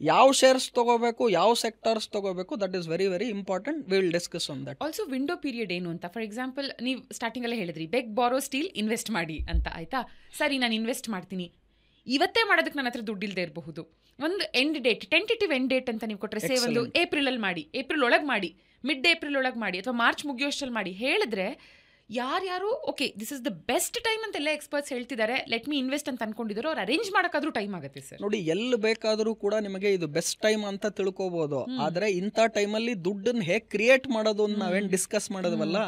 ಯಾವ ಶೇರ್ಸ್ ತಗೋಬೇಕು, ಯಾವ ಸೆಕ್ಟರ್ಸ್ ತಗೋಬೇಕು, that is very very important. We will discuss on that. Also window period ಏನು ಅಂತ. ಫಾರ್ ಎಕ್ಸಾಂಪಲ್, ನೀವು ಸ್ಟಾರ್ಟಿಂಗ್ ಅಲ್ಲೇ ಹೇಳಿದ್ರಿ ಬೆಗ್ ಬಾರೋ ಸ್ಟೀಲ್ ಇನ್ವೆಸ್ಟ್ ಮಾಡಿ ಅಂತ, ಆಯ್ತಾ? ಸರಿ, ನಾನು ಇನ್ವೆಸ್ಟ್ ಮಾಡ್ತೀನಿ, ಇವತ್ತೇ ಮಾಡೋದಕ್ಕೆ ನನ್ನ ಹತ್ರ ದುಡ್ಡಿಲ್ಲದೆ ಇರಬಹುದು. ಒಂದು end date, tentative end date ಅಂತ ನೀವು ಕೊಟ್ಟರೆ, ಸೇ ಒಂದು ಏಪ್ರಿಲಲ್ಲಿ ಮಾಡಿ, ಏಪ್ರಿಲ್ ಒಳಗೆ ಮಾಡಿ, ಮಿಡ್ ಏಪ್ರಿಲ್ ಒಳಗೆ ಮಾಡಿ, ಅಥವಾ ಮಾರ್ಚ್ ಮುಗಿಯೋಷ್ಟಲ್ಲಿ ಮಾಡಿ ಹೇಳಿದ್ರೆ ಯಾರ್ಯಾರು okay this is the best time ಅಂತ ಎಲ್ಲ ಎಕ್ಸ್ಪರ್ಟ್ಸ್ ಹೇಳ್ತಿದ್ದಾರೆ, ಲೆಟ್ ಮಿ ಇನ್ವೆಸ್ಟ್ ಅಂತ ಅನ್ಕೊಂಡಿದ್ರು, ಅವ್ರು ಅರೇಂಜ್ ಮಾಡೋಕ್ಕಾದ್ರೂ ಟೈಮ್ ಆಗುತ್ತೆ ಸರ್. ನೋಡಿ, ಎಲ್ಲಿ ಬೇಕಾದರೂ ಕೂಡ ನಿಮಗೆ ಇದು ಬೆಸ್ಟ್ ಟೈಮ್ ಅಂತ ತಿಳ್ಕೊಬಹುದು. ಆದ್ರೆ ಇಂಥ ಟೈಮಲ್ಲಿ ದುಡ್ಡನ್ನು ಹೇಗೆ ಕ್ರಿಯೇಟ್ ಮಾಡೋದು ಅಂತ ನಾವೇನು ಡಿಸ್ಕಸ್ ಮಾಡೋದವಲ್ಲ,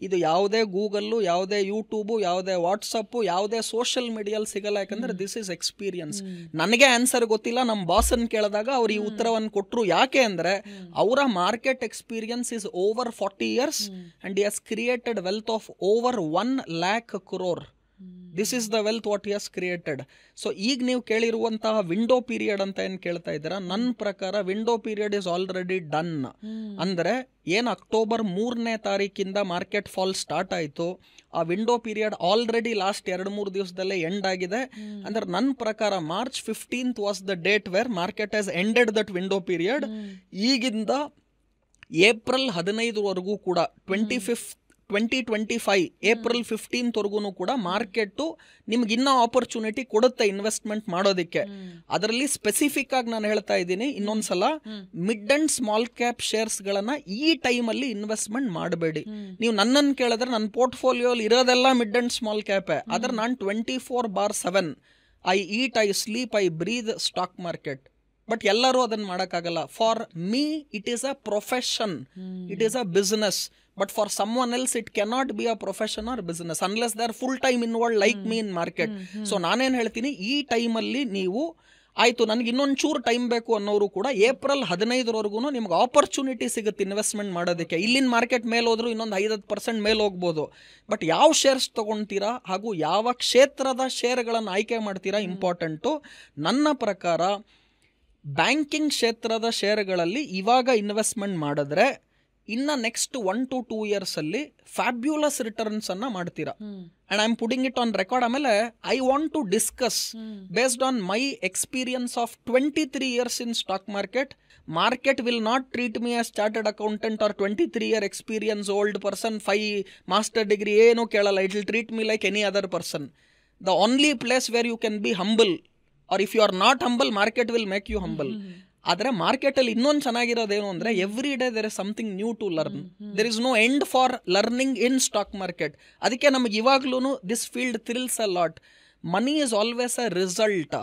ಇದು ಯಾವುದೇ ಗೂಗಲ್ಲು, ಯಾವುದೇ ಯೂಟ್ಯೂಬು, ಯಾವುದೇ ವಾಟ್ಸಪ್, ಯಾವುದೇ ಸೋಷಿಯಲ್ ಮೀಡಿಯಲ್ಲಿ ಸಿಗಲ್ಲ. ಯಾಕಂದ್ರೆ ದಿಸ್ ಇಸ್ ಎಕ್ಸ್ಪೀರಿಯನ್ಸ್. ನನಗೆ ಆನ್ಸರ್ ಗೊತ್ತಿಲ್ಲ, ನಮ್ಮ ಬಾಸನ್ ಕೇಳಿದಾಗ ಅವ್ರು ಈ ಉತ್ತರವನ್ನು ಕೊಟ್ಟರು. ಯಾಕೆ ಅಂದ್ರೆ ಅವರ market experience is over 40 years and he has created wealth of over 1 lakh crore. This is the wealth what he has created. So ಈಗ ನೀವು ಕೇಳಿರುವಂತಹ ವಿಂಡೋ ಪೀರಿಯಡ್ ಅಂತ ಏನು ಕೇಳ್ತಾ ಇದ್ದೀರಾ, ನನ್ನ ಪ್ರಕಾರ window period is already done. ಅಂದರೆ ಏನು ಅಕ್ಟೋಬರ್ 3ನೇ ತಾರೀಕಿಂದ ಮಾರ್ಕೆಟ್ ಫಾಲ್ ಸ್ಟಾರ್ಟ್ ಆಯಿತು, ಆ ವಿಂಡೋ ಪೀರಿಯಡ್ ಆಲ್ರೆಡಿ ಲಾಸ್ಟ್ 2-3 ದಿವಸದಲ್ಲೇ ಎಂಡ್ ಆಗಿದೆ. ಅಂದ್ರೆ ನನ್ನ ಪ್ರಕಾರ March 15th was the date where market has ended that window period. ಈಗಿಂದ ಏಪ್ರಿಲ್ 15 ಕೂಡ 2025 ಏಪ್ರಿಲ್ 15th ಕೂಡ ಮಾರ್ಕೆಟ್ಟು ನಿಮ್ಗೆ ಇನ್ನೂ ಆಪರ್ಚುನಿಟಿ ಕೊಡುತ್ತೆ ಇನ್ವೆಸ್ಟ್ಮೆಂಟ್ ಮಾಡೋದಕ್ಕೆ. ಅದರಲ್ಲಿ ಸ್ಪೆಸಿಫಿಕ್ ಆಗಿ ನಾನು ಹೇಳ್ತಾ ಇದ್ದೀನಿ ಇನ್ನೊಂದ್ಸಲ, mid and small cap shares ಗಳನ್ನ ಈ ಟೈಮಲ್ಲಿ ಇನ್ವೆಸ್ಟ್ಮೆಂಟ್ ಮಾಡಬೇಡಿ. ನೀವು ನನ್ನನ್ನು ಕೇಳಿದ್ರೆ ನನ್ನ ಪೋರ್ಟ್ಫೋಲಿಯೋಲಿ ಇರೋದೆಲ್ಲ ಮಿಡ್ ಅಂಡ್ ಸ್ಮಾಲ್ ಕ್ಯಾಪೇ. ಆದ್ರೆ ನಾನು 24/7 I eat, I sleep, I breathe stock market. But ಎಲ್ಲರೂ ಅದನ್ನ ಮಾಡೋಕ್ಕಾಗಲ್ಲ. For me it is a profession, it is a business. But for someone else, it cannot be a profession or business unless they are full time involved like me in market. So ನಾನೇನು ಹೇಳ್ತೀನಿ, ಈ ಟೈಮಲ್ಲಿ ನೀವು ಆಯಿತು ನನಗೆ ಇನ್ನೊಂದು ಚೂರು time ಬೇಕು ಅನ್ನೋರು ಕೂಡ ಏಪ್ರಿಲ್ 15 ನಿಮ್ಗೆ ಆಪರ್ಚುನಿಟಿ ಸಿಗುತ್ತೆ ಇನ್ವೆಸ್ಟ್ಮೆಂಟ್ ಮಾಡೋದಕ್ಕೆ. ಇಲ್ಲಿನ ಮಾರ್ಕೆಟ್ ಮೇಲೆ ಹೋದ್ರು ಇನ್ನೊಂದು 5% ಮೇಲೆ ಹೋಗ್ಬೋದು. ಬಟ್ ಯಾವ ಶೇರ್ಸ್ ತೊಗೊಳ್ತೀರಾ ಹಾಗೂ ಯಾವ ಕ್ಷೇತ್ರದ ಶೇರ್ಗಳನ್ನು ಆಯ್ಕೆ ಮಾಡ್ತೀರಾ ಇಂಪಾರ್ಟೆಂಟು. ನನ್ನ ಪ್ರಕಾರ ಬ್ಯಾಂಕಿಂಗ್ ಕ್ಷೇತ್ರದ ಶೇರ್ಗಳಲ್ಲಿ ಇವಾಗ ಇನ್ವೆಸ್ಟ್ಮೆಂಟ್ ಮಾಡಿದ್ರೆ ಇನ್ನ ನೆಕ್ಸ್ಟ್ 1 to 2 years ಅಲ್ಲಿ ಫ್ಯಾಬ್ಯುಲಸ್ ರಿಟರ್ನ್ಸ್ ಅನ್ನ ಮಾಡ್ತೀರಾ. And I am putting it on record. ಆಮೇಲೆ I want to discuss based on my experience of 23 years in stock market. Market will not treat me as chartered accountant or 23 year experience old person 5 master degree ಏನೂ ಕೇಳಲ್ಲ. It will treat me like any other person. The only place where you can be humble, are if you are not humble, market will make you humble. ಆದರೆ ಮಾರ್ಕೆಟಲ್ಲಿ ಇನ್ನೊಂದು ಚೆನ್ನಾಗಿರೋದೇನು ಅಂದರೆ every day there is something new to learn. There is no end for learning in stock market. ಅದಕ್ಕೆ ನಮಗೆ ಇವಾಗ್ಲೂ this field thrills a lot. Money is always a result,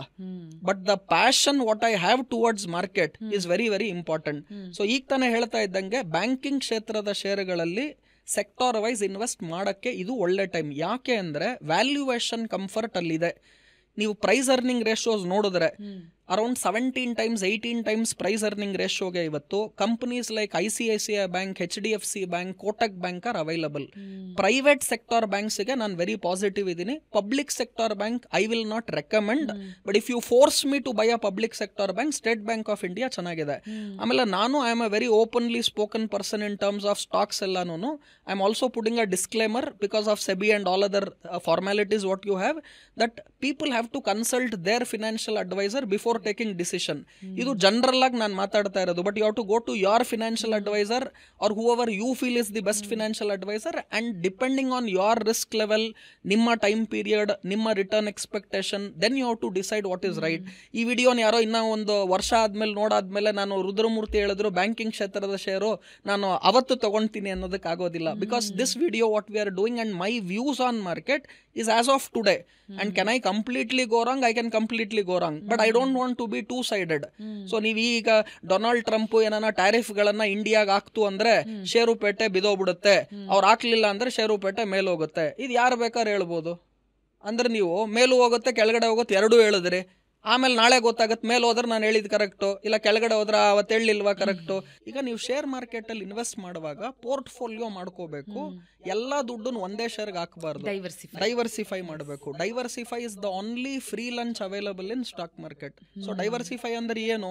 but the passion what I have towards market is very very important. So ಈಗ ತಾನೇ ಹೇಳ್ತಾ ಇದ್ದಂಗೆ banking ಕ್ಷೇತ್ರದ ಶೇರುಗಳಲ್ಲಿ sector wise invest ಮಾಡೋಕ್ಕೆ ಇದು ಒಳ್ಳೆ ಟೈಮ್. ಯಾಕೆ ಅಂದರೆ ವ್ಯಾಲ್ಯೂಯೇಷನ್ ಕಂಫರ್ಟ್ ಅಲ್ಲಿದೆ. ನೀವು ಪ್ರೈಸ್ ಅರ್ನಿಂಗ್ ರೇಷಿಯೋಸ್ ನೋಡಿದ್ರೆ around 17 times 18 times price earning ರೇಷಿಯೋಗೆ ಇವತ್ತು companies like ICICI bank, HDFC bank, Kotak bank are available. Private sector ಬ್ಯಾಂಕ್ಸ್ಗೆ ನಾನು ವೆರಿ ಪಾಸಿಟಿವ್ ಇದ್ದೀನಿ. Public sector bank I will not recommend. But if you force me to buy a public sector bank, state bank of India ಚೆನ್ನಾಗಿದೆ. ಆಮೇಲೆ ನಾನು I am a very openly spoken person in terms of stocks ಎಲ್ಲಾನು. I am also putting a disclaimer because of SEBI and all other formalities what you have, that people have to consult their financial advisor before taking decision. ಇದು general ಆಗಿ ನಾನು ಮಾತಾಡ್ತಾ ಇರೋದು. But you have to go to your financial advisor or whoever you feel is the best financial advisor, and depending on your risk level, ನಿಮ್ಮ time period, ನಿಮ್ಮ return expectation, then you have to decide what is right. ಈ ವಿಡಿಯೋನ ಯಾರೋ ಇನ್ನೂ ಒಂದು ವರ್ಷ ಆದ್ಮೇಲೆ ನೋಡಾದ್ಮೇಲೆ ನಾನು ರುದ್ರಮೂರ್ತಿ ಹೇಳಿದ್ರು ಬ್ಯಾಂಕಿಂಗ್ ಕ್ಷೇತ್ರದ ಶೇರು ನಾನು ಅವತ್ತು ತಗೊಳ್ತೀನಿ ಅನ್ನೋದಕ್ಕೆ ಆಗೋದಿಲ್ಲ. Because this video what we are doing and my views on market is as of today, and can I completely go wrong? I can completely go wrong, but I don't want to be two-sided. So ನೀವು ಈಗ Donald Trump ಏನಾನ ಟ್ಯಾರಿಫ್ಗಳನ್ನ ಇಂಡಿಯಾಗ ಹಾಕ್ತು ಅಂದ್ರೆ ಷೇರುಪೇಟೆ ಬಿದೋಗ್ಬಿಡುತ್ತೆ, ಅವ್ರು ಹಾಕ್ಲಿಲ್ಲ ಅಂದ್ರೆ ಷೇರುಪೇಟೆ ಮೇಲೆ ಹೋಗುತ್ತೆ. ಇದು ಯಾರು ಬೇಕಾದ್ರೆ ಹೇಳ್ಬೋದು. ಅಂದ್ರೆ ನೀವು ಮೇಲೂ ಹೋಗುತ್ತೆ ಕೆಳಗಡೆ ಹೋಗುತ್ತೆ ಎರಡೂ ಹೇಳಿದ್ರಿ, ಆಮೇಲೆ ನಾಳೆ ಗೊತ್ತಾಗತ್ತೆ ಮೇಲೆ ಹೋದ್ರೆ ನಾನು ಹೇಳಿದ್ ಕರೆಕ್ಟು, ಇಲ್ಲ ಕೆಳಗಡೆ ಹೋದ್ರೆ ಅವತ್ತು ಹೇಳಿಲ್ವಾ ಕರೆಕ್ಟು. ಈಗ ನೀವು ಶೇರ್ ಮಾರ್ಕೆಟ್ ಅಲ್ಲಿ ಇನ್ವೆಸ್ಟ್ ಮಾಡುವಾಗ ಪೋರ್ಟ್ಫೋಲಿಯೋ ಮಾಡ್ಕೋಬೇಕು. ಎಲ್ಲಾ ದುಡ್ಡನ್ನು ಒಂದೇ ಶೇರ್ಗೆ ಹಾಕಬಾರ್ದು, ಡೈವರ್ಸಿಫೈ ಮಾಡಬೇಕು. Diversify is the only free lunch available in stock market. So diversify ಅಂದ್ರೆ ಏನು?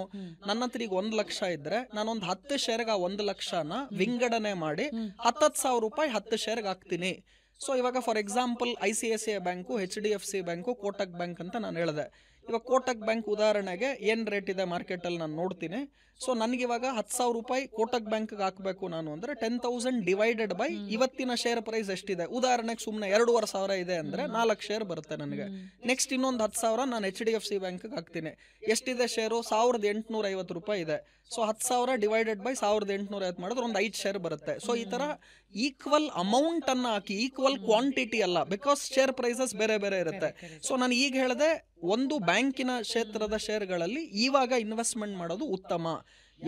ನನ್ನ ಹತ್ರ ಈಗ 1 ಲಕ್ಷ ಇದ್ರೆ ನಾನೊಂದು 10 ಶೇರ್ಗೆ ಆ 1 ಲಕ್ಷನ ವಿಂಗಡಣೆ ಮಾಡಿ 10,000 ರೂಪಾಯಿ 10 ಶೇರ್ಗೆ ಹಾಕ್ತೀನಿ. ಸೊ ಇವಾಗ for example ICICI bank, HDFC bank, Kotak bank ಅಂತ ನಾನು ಹೇಳಿದೆ. ಇವಾಗ ಕೋಟಕ್ ಬ್ಯಾಂಕ್ ಉದಾಹರಣೆಗೆ ಏನ್ ರೇಟ್ ಇದೆ ಮಾರ್ಕೆಟ್ ಅಲ್ಲಿ ನಾನು ನೋಡ್ತೀನಿ. ಸೊ ನನಗಿವಾಗ 10,000 ರೂಪಾಯಿ ಕೋಟಕ್ ಬ್ಯಾಂಕ್ ಹಾಕಬೇಕು ನಾನು ಅಂದ್ರೆ 10,000 ಡಿವೈಡೆಡ್ ಬೈ ಇವತ್ತಿನ ಶೇರ್ ಪ್ರೈಸ್ ಎಷ್ಟಿದೆ. ಉದಾಹರಣೆಗೆ ಸುಮ್ಮನೆ 2,500 ಇದೆ ಅಂದ್ರೆ 4 ಶೇರ್ ಬರುತ್ತೆ ನನಗೆ. ನೆಕ್ಸ್ಟ್ ಇನ್ನೊಂದು 10,000 ನಾನು HDFC ಬ್ಯಾಂಕ್ ಹಾಕ್ತೀನಿ. ಎಷ್ಟಿದೆ ಶೇರು? 1,850 ರೂಪಾಯಿ ಇದೆ. ಸೊ 10,000 ಡಿವೈಡೆಡ್ ಬೈ 1,850 ಮಾಡಿದ್ರೆ ಒಂದು 5 ಶೇರ್ ಬರುತ್ತೆ. ಸೊ ಈ ತರ ಈಕ್ವಲ್ ಅಮೌಂಟ್ ಅನ್ನ ಹಾಕಿ, ಈಕ್ವಲ್ ಕ್ವಾಂಟಿಟಿ ಅಲ್ಲ, ಬಿಕಾಸ್ ಶೇರ್ ಪ್ರೈಸಸ್ ಬೇರೆ ಬೇರೆ ಇರುತ್ತೆ. ಸೊ ನಾನು ಈಗ ಹೇಳಿದೆ, ಒಂದು ಬ್ಯಾಂಕಿನ ಕ್ಷೇತ್ರದ ಶೇರ್ಗಳಲ್ಲಿ ಇವಾಗ ಇನ್ವೆಸ್ಟ್ಮೆಂಟ್ ಮಾಡೋದು ಉತ್ತಮ.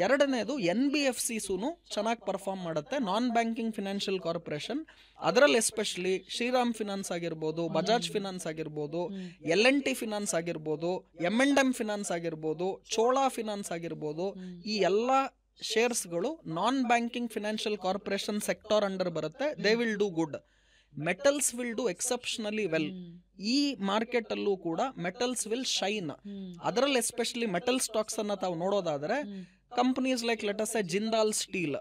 ಎರಡನೇದು NBFCಸೂನು ಚೆನ್ನಾಗಿ ಪರ್ಫಾರ್ಮ್ ಮಾಡುತ್ತೆ, ನಾನ್ ಬ್ಯಾಂಕಿಂಗ್ ಫಿನಾನ್ಷಿಯಲ್ ಕಾರ್ಪೊರೇಷನ್. ಅದರಲ್ಲಿ ಎಸ್ಪೆಷಲಿ ಶ್ರೀರಾಮ್ ಫಿನಾನ್ಸ್ ಆಗಿರ್ಬೋದು, ಬಜಾಜ್ ಫಿನಾನ್ಸ್ ಆಗಿರ್ಬೋದು, L&T ಫಿನಾನ್ಸ್ ಆಗಿರ್ಬೋದು, M&M ಫಿನಾನ್ಸ್ ಆಗಿರ್ಬೋದು, ಚೋಳಾ ಫಿನಾನ್ಸ್ ಆಗಿರ್ಬೋದು, ಈ ಎಲ್ಲ ಶೇರ್ಸ್ಗಳು non banking financial corporation sector under ಬರುತ್ತೆ. They will do good. Metals will do exceptionally well. ಈ ಮಾರ್ಕೆಟ್ ಅಲ್ಲೂ ಕೂಡ ಮೆಟಲ್ಸ್ ವಿಲ್ ಶೈನ್. ಅದರಲ್ಲಿ ಎಸ್ಪೆಷಲಿ ಮೆಟಲ್ ಸ್ಟಾಕ್ಸ್ ಅನ್ನ ತಾವು ನೋಡೋದಾದ್ರೆ companies like let us say Jindal steel,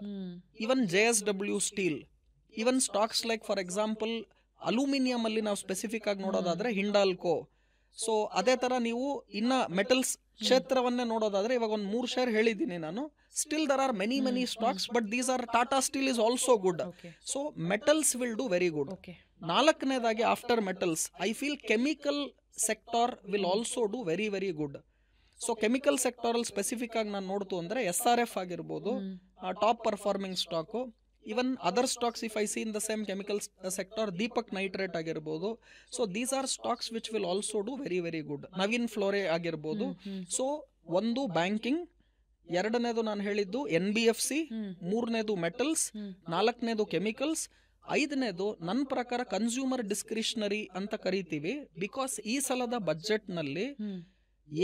even JSW steel, even stocks like for example aluminium ಅಲ್ಲಿ ನಾವು specific ಆಗಿ ನೋಡೋದಾದ್ರೆ ಹಿಂಡಾಲ್ಕೋ. ಸೊ ಅದೇ ತರ ನೀವು ಇನ್ನ ಮೆಟಲ್ಸ್ ಕ್ಷೇತ್ರವನ್ನೇ ನೋಡೋದಾದ್ರೆ ಇವಾಗ ಒಂದು 3 ಶೇರ್ ಹೇಳಿದ್ದೀನಿ ನಾನು. Still there are many stocks, but these are Tata steel is also good. So metals will do very good. ನಾಲ್ಕನೇದಾಗಿ after metals I feel chemical sector will also do very very good. So chemical sector ಅಲ್ಲಿ specific ಆಗಿ ನಾನು ನೋಡ್ತು ಅಂದ್ರೆ SRF ಆಗಿರ್ಬೋದು, top performing stock. Even other stocks if I see in the same chemical sector, Deepak nitrite ಆಗಿರ್ಬೋದು. So these are stocks which will also do very very good. Navin fluorine ಆಗಿರ್ಬೋದು. So ಒಂದು banking, ಎರಡನೇದು ನಾನು ಹೇಳಿದ್ದು NBFC, ಮೂರನೇದು metals, ನಾಲ್ಕನೇದು chemicals, ಐದನೇದು ನನ್ನ ಪ್ರಕಾರ ಕನ್ಸ್ಯೂಮರ್ ಡಿಸ್ಕ್ರಿಷನರಿ ಅಂತ ಕರಿತೀವಿ. ಬಿಕಾಸ್ ಈ ಸಲದ ಬಜೆಟ್ ನಲ್ಲಿ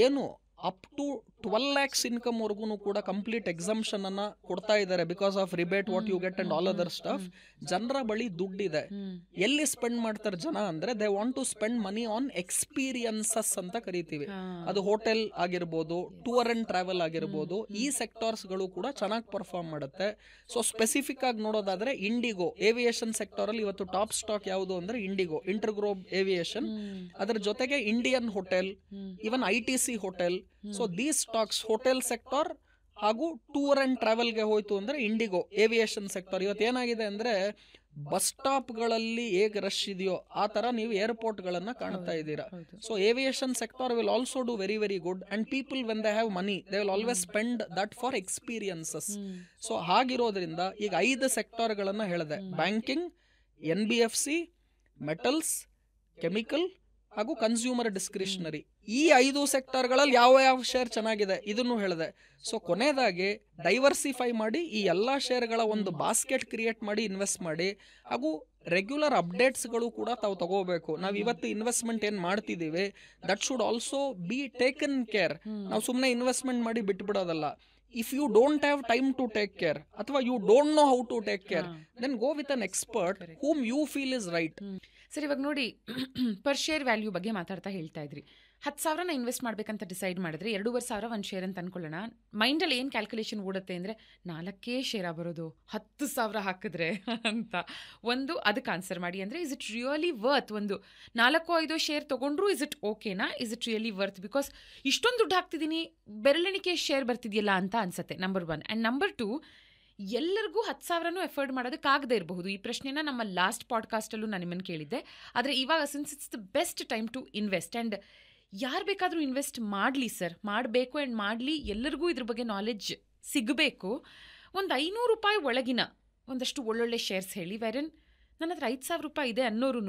ಏನು ಅಪ್ ಟು 12 lakhs ಇನ್ಕಮ್ ವರ್ಗು ಕೂಡ ಕಂಪ್ಲೀಟ್ ಎಕ್ಸಂಪ್ಷನ್ ಅನ್ನ ಕೊಡ್ತಾ ಇದ್ದಾರೆ because of rebate what you get and all other stuff. ಜನರ ಬಳಿ ದುಡ್ಡಿದೆ. ಎಲ್ಲಿ ಸ್ಪೆಂಡ್ ಮಾಡ್ತಾರೆ ಜನ ಅಂದ್ರೆ they want to spend money on experiences ಅಂತ ಕರಿತೀವಿ. ಅದು ಹೋಟೆಲ್ ಆಗಿರ್ಬೋದು, ಟೂರ್ ಅಂಡ್ ಟ್ರಾವೆಲ್ ಆಗಿರ್ಬೋದು, ಈ ಸೆಕ್ಟರ್ಸ್ ಗಳು ಕೂಡ ಚೆನ್ನಾಗಿ ಪರ್ಫಾರ್ಮ್ ಮಾಡುತ್ತೆ. ಸೊ ಸ್ಪೆಸಿಫಿಕ್ ಆಗಿ ನೋಡೋದಾದ್ರೆ ಇಂಡಿಗೋ ಏವಿಯೇಷನ್ ಸೆಕ್ಟರ್ ಅಲ್ಲಿ ಇವತ್ತು ಟಾಪ್ ಸ್ಟಾಕ್ ಯಾವುದು ಅಂದ್ರೆ ಇಂಡಿಗೋ, ಇಂಟರ್ಗ್ರೋಬ್ ಏವಿಯೇಷನ್. ಅದರ ಜೊತೆಗೆ Indian hotel, even ITC hotel. So these stocks hotel sector ಹಾಗೂ ಟೂರ್ ಅಂಡ್ ಟ್ರಾವೆಲ್ ಗೆ ಹೋಯ್ತು ಅಂದ್ರೆ ಇಂಡಿಗೋ ಏವಿಯೇಷನ್ ಸೆಕ್ಟರ್. ಇವತ್ತು ಏನಾಗಿದೆ ಅಂದ್ರೆ ಬಸ್ ಸ್ಟಾಪ್ ಗಳಲ್ಲಿ ಹೇಗೆ ರಶ್ ಇದೆಯೋ ಆ ತರ ನೀವು ಏರ್ಪೋರ್ಟ್ ಗಳನ್ನ ಕಾಣ್ತಾ ಇದ್ದೀರಾ. So aviation sector will also do very very good. And people when they have money they will always spend that for experiences. So ಹಾಗಿರೋದ್ರಿಂದ ಈಗ 5 ಸೆಕ್ಟರ್ ಗಳನ್ನ ಹೇಳಿದೆ: ಬ್ಯಾಂಕಿಂಗ್, NBFC, ಮೆಟಲ್ಸ್, ಕೆಮಿಕಲ್ ಹಾಗೂ ಕನ್ಸ್ಯೂಮರ್ ಡಿಸ್ಕ್ರಿಷನರಿ. ಈ 5 ಸೆಕ್ಟರ್ಗಳಲ್ಲಿ ಯಾವ ಯಾವ ಶೇರ್ ಚೆನ್ನಾಗಿದೆ ಇದನ್ನು ಹೇಳಿದೆ. ಸೊ ಕೊನೆಯದಾಗಿ ಡೈವರ್ಸಿಫೈ ಮಾಡಿ ಈ ಎಲ್ಲಾ ಶೇರ್ಗಳ ಒಂದು ಬಾಸ್ಕೆಟ್ ಕ್ರಿಯೇಟ್ ಮಾಡಿ ಇನ್ವೆಸ್ಟ್ ಮಾಡಿ. ಹಾಗೂ ರೆಗ್ಯುಲರ್ ಅಪ್ಡೇಟ್ಸ್ಗಳು ಕೂಡ ತಾವು ತಗೋಬೇಕು. ನಾವು ಇವತ್ತು ಇನ್ವೆಸ್ಟ್ಮೆಂಟ್ ಏನ್ ಮಾಡ್ತಿದ್ದೀವಿ that should also be taken care. ನಾವು ಸುಮ್ಮನೆ ಇನ್ವೆಸ್ಟ್ಮೆಂಟ್ ಮಾಡಿ ಬಿಟ್ಬಿಡೋದಲ್ಲ. If you don't have time to take care ಅಥವಾ you don't know how to take care, then go with an expert whom you feel is right. Sir, ಇವಾಗ ನೋಡಿ, per share value ಬಗ್ಗೆ ಮಾತಾಡ್ತಾ ಹೇಳ್ತಾ ಇದ್ರಿ. 10,000 ಇನ್ವೆಸ್ಟ್ ಮಾಡ್ಬೇಕಂತ ಡಿಸೈಡ್ ಮಾಡಿದ್ರೆ 2,500 ಒಂದು ಶೇರ್ ಅಂತ ಅನ್ಕೊಳ್ಳೋಣ. ಮೈಂಡಲ್ಲಿ ಏನು ಕ್ಯಾಲ್ಕುಲೇಷನ್ ಓಡುತ್ತೆ ಅಂದರೆ 4 ಶೇರ ಬರೋದು 10,000 ಹಾಕಿದ್ರೆ ಅಂತ. ಒಂದು ಅದಕ್ಕೆ ಆನ್ಸರ್ ಮಾಡಿ. ಅಂದರೆ ಇಸ್ ಇಟ್ ರಿಯಲಿ ವರ್ತ್? ಒಂದು 4-5 ಶೇರ್ ತೊಗೊಂಡ್ರು ಇಸ್ ಇಟ್ ಓಕೆನಾ? Is it really worth? Because ಇಷ್ಟೊಂದು ದುಡ್ಡು ಹಾಕ್ತಿದ್ದೀನಿ, ಬೆರಳೆಣಿಕೆ ಶೇರ್ ಬರ್ತಿದೆಯಲ್ಲ ಅಂತ ಅನ್ಸುತ್ತೆ, ನಂಬರ್ 1. ಆ್ಯಂಡ್ ನಂಬರ್ 2, ಎಲ್ಲರಿಗೂ 10,000 ಎಫರ್ಡ್ ಮಾಡೋದಕ್ಕಾಗದೇ ಇರಬಹುದು. ಈ ಪ್ರಶ್ನೆನ ನಮ್ಮ ಲಾಸ್ಟ್ ಪಾಡ್ಕಾಸ್ಟಲ್ಲೂ ನಾನು ನಿಮ್ಮನ್ನು ಕೇಳಿದ್ದೆ. ಆದರೆ ಇವಾಗ since it's the best time to invest, and ಯಾರು ಬೇಕಾದರೂ ಇನ್ವೆಸ್ಟ್ ಮಾಡಲಿ ಸರ್, ಮಾಡಬೇಕು ಆ್ಯಂಡ್ ಮಾಡಲಿ. ಎಲ್ಲರಿಗೂ ಇದ್ರ ಬಗ್ಗೆ ನಾಲೆಡ್ಜ್ ಸಿಗಬೇಕು. ಒಂದು 500 ರೂಪಾಯಿ ಒಳಗಿನ ಒಂದಷ್ಟು ಒಳ್ಳೊಳ್ಳೆ ಶೇರ್ಸ್ ಹೇಳಿ. ವೆರನ್ ನನ್ನ ಹತ್ರ 5,000 ರೂಪಾಯಿ ಇದೆ ಅನ್ನೋರು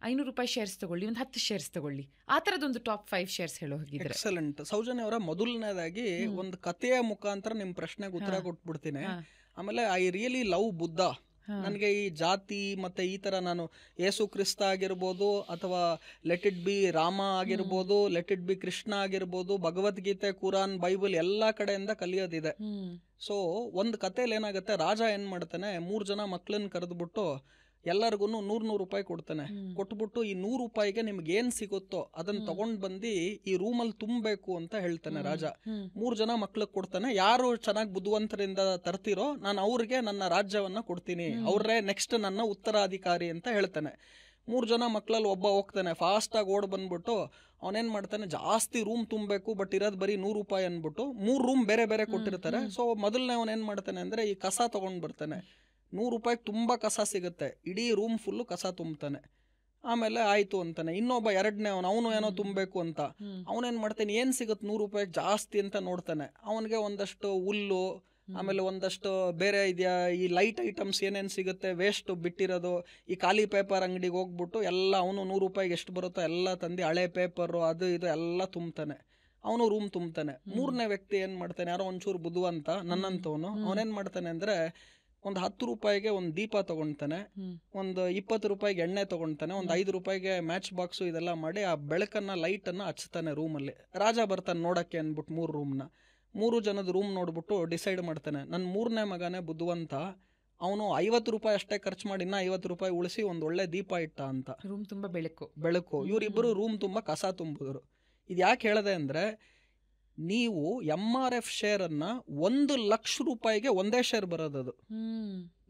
500 ರೂಪಾಯಿ ಶೇರ್ಸ್ ತಗೊಳ್ಳಿ, ಒಂದು 10 ಶೇರ್ಸ್ ತಗೊಳ್ಳಿ. ಆ ಥರದೊಂದು ಟಾಪ್ 5 ಶೇರ್ಸ್ ಹೇಳೋ ಹೋಗಿದ್ರೆ. ಎಕ್ಸಲೆಂಟ್. ಸೌಜನ್ಯ ಅವರ, ಮೊದಲನೇದಾಗಿ ಒಂದು ಕಥೆಯ ಮುಖಾಂತರ ನಿಮ್ಮ ಪ್ರಶ್ನೆಗೆ ಉತ್ತರ ಕೊಟ್ಬಿಡ್ತೀನಿ. ಆಮೇಲೆ ಐ ರಿಯಲಿ ಲವ್ ಬುದ್ಧ. ನನಗೆ ಈ ಜಾತಿ ಮತ್ತೆ ಈ ತರ, ನಾನು ಯೇಸು ಕ್ರಿಸ್ತ ಆಗಿರ್ಬೋದು ಅಥವಾ ಲೆಟ್ ಇಟ್ ಬಿ ರಾಮ ಆಗಿರ್ಬೋದು, ಲೆಟ್ ಇಟ್ ಬಿ ಕೃಷ್ಣ ಆಗಿರ್ಬೋದು, ಭಗವದ್ಗೀತೆ, ಕುರಾನ್, ಬೈಬಲ್ ಎಲ್ಲಾ ಕಡೆಯಿಂದ ಕಲಿಯೋದಿದೆ. ಸೊ ಒಂದು ಕಥೆಯಲ್ಲಿ ಏನಾಗುತ್ತೆ, ರಾಜ ಏನ್ ಮಾಡ್ತಾನೆ, 3 ಜನ ಮಕ್ಳನ್ನ ಕರೆದ್ಬಿಟ್ಟು ಎಲ್ಲರಿಗೂ 100 ರೂಪಾಯಿ ಕೊಡ್ತಾನೆ. ಕೊಟ್ಬಿಟ್ಟು ಈ 100 ರೂಪಾಯಿಗೆ ನಿಮ್ಗೆ ಏನ್ ಸಿಗುತ್ತೋ ಅದನ್ನ ತಗೊಂಡ್ ಬಂದು ಈ ರೂಮಲ್ಲಿ ತುಂಬಬೇಕು ಅಂತ ಹೇಳ್ತಾನೆ ರಾಜ. 3 ಜನ ಮಕ್ಳಿಗೆ ಕೊಡ್ತಾನೆ. ಯಾರು ಚೆನ್ನಾಗಿ ಬುದ್ಧಿವಂತರಿಂದ ತರ್ತಿರೋ ನಾನು ಅವ್ರಿಗೆ ನನ್ನ ರಾಜ್ಯವನ್ನ ಕೊಡ್ತೀನಿ, ಅವ್ರೇ ನೆಕ್ಸ್ಟ್ ನನ್ನ ಉತ್ತರಾಧಿಕಾರಿ ಅಂತ ಹೇಳ್ತಾನೆ. 3 ಜನ ಮಕ್ಕಳಲ್ಲಿ ಒಬ್ಬ ಹೋಗ್ತಾನೆ, ಫಾಸ್ಟಾಗಿ ಓಡ್ ಬಂದ್ಬಿಟ್ಟು ಅವನೇನು ಮಾಡ್ತಾನೆ, ಜಾಸ್ತಿ ರೂಮ್ ತುಂಬಬೇಕು ಬಟ್ ಇರೋದು ಬರೀ 100 ರೂಪಾಯಿ ಅಂದ್ಬಿಟ್ಟು 3 ರೂಮ್ ಬೇರೆ ಬೇರೆ ಕೊಟ್ಟಿರ್ತಾರೆ. ಸೊ ಮೊದಲನೇ ಅವನೇನು ಮಾಡ್ತಾನೆ ಅಂದರೆ ಈ ಕಸ ತೊಗೊಂಡು ಬರ್ತಾನೆ. 100 ರೂಪಾಯಿಗೆ ತುಂಬ ಕಸ ಸಿಗುತ್ತೆ, ಇಡೀ ರೂಮ್ ಫುಲ್ಲು ಕಸ ತುಂಬ್ತಾನೆ. ಆಮೇಲೆ ಆಯಿತು ಅಂತಾನೆ. ಇನ್ನೊಬ್ಬ ಎರಡನೇ ಅವನು ಏನೋ ತುಂಬಬೇಕು ಅಂತ ಅವನೇನು ಮಾಡ್ತಾನೆ, ಏನು ಸಿಗುತ್ತೆ 100 ರೂಪಾಯಿಗೆ ಜಾಸ್ತಿ ಅಂತ ನೋಡ್ತಾನೆ. ಅವನಿಗೆ ಒಂದಷ್ಟು ಹುಲ್ಲು, ಆಮೇಲೆ ಒಂದಷ್ಟು ಬೇರೆ ಇದೆಯಾ ಈ ಲೈಟ್ ಐಟಮ್ಸ್ ಏನೇನು ಸಿಗುತ್ತೆ ವೇಸ್ಟ್ ಬಿಟ್ಟಿರೋದು, ಈ ಖಾಲಿ ಪೇಪರ್ ಅಂಗಡಿಗೆ ಹೋಗ್ಬಿಟ್ಟು ಎಲ್ಲ ಅವನು 100 ರೂಪಾಯಿಗೆ ಎಷ್ಟು ಬರುತ್ತೋ ಎಲ್ಲ ತಂದು ಹಳೆ ಪೇಪರು ಅದು ಇದು ಎಲ್ಲ ತುಂಬ್ತಾನೆ. ಅವನು ರೂಮ್ ತುಂಬ್ತಾನೆ. 3ನೇ ವ್ಯಕ್ತಿ ಏನು ಮಾಡ್ತಾನೆ, ಯಾರೋ ಒಂಚೂರು ಬುದ್ಧಿವಂತ ನನ್ನಂತವನು, ಅವನೇನು ಮಾಡ್ತಾನೆ ಅಂದರೆ ಒಂದು 10 ರೂಪಾಯಿಗೆ ಒಂದು ದೀಪ ತೊಗೊಳ್ತಾನೆ, ಒಂದು 20 ರೂಪಾಯಿಗೆ ಎಣ್ಣೆ ತೊಗೊಳ್ತಾನೆ, ಒಂದು 5 ರೂಪಾಯಿಗೆ ಮ್ಯಾಚ್ ಬಾಕ್ಸು ಇದೆಲ್ಲ ಮಾಡಿ ಆ ಬೆಳಕನ್ನು ಲೈಟನ್ನು ಹಚ್ತಾನೆ ರೂಮಲ್ಲಿ. ರಾಜ ಬರ್ತಾನೆ ನೋಡೋಕ್ಕೆ ಅಂದ್ಬಿಟ್ಟು 3 ರೂಮ್ನ. 3 ಜನದ ರೂಮ್ ನೋಡ್ಬಿಟ್ಟು ಡಿಸೈಡ್ ಮಾಡ್ತಾನೆ, ನನ್ನ 3ನೇ ಮಗನೇ ಬುದ್ಧಿವಂತ, ಅವನು 50 ರೂಪಾಯಿ ಅಷ್ಟೇ ಖರ್ಚು ಮಾಡಿ ಇನ್ನೂ 50 ರೂಪಾಯಿ ಉಳಿಸಿ ಒಂದು ಒಳ್ಳೆ ದೀಪ ಇಟ್ಟ ಅಂತ. ರೂಮ್ ತುಂಬ ಬೆಳಕು. ಇವರಿಬ್ಬರು ರೂಮ್ ತುಂಬ ಕಸ ತುಂಬಿದ್ರು. ಇದು ಯಾಕೆ ಹೇಳಿದೆ ಅಂದರೆ, ನೀವು MRF ಶೇರನ್ನು 1 ಲಕ್ಷ ರೂಪಾಯಿಗೆ ಒಂದೇ ಶೇರ್ ಬರೋದದು.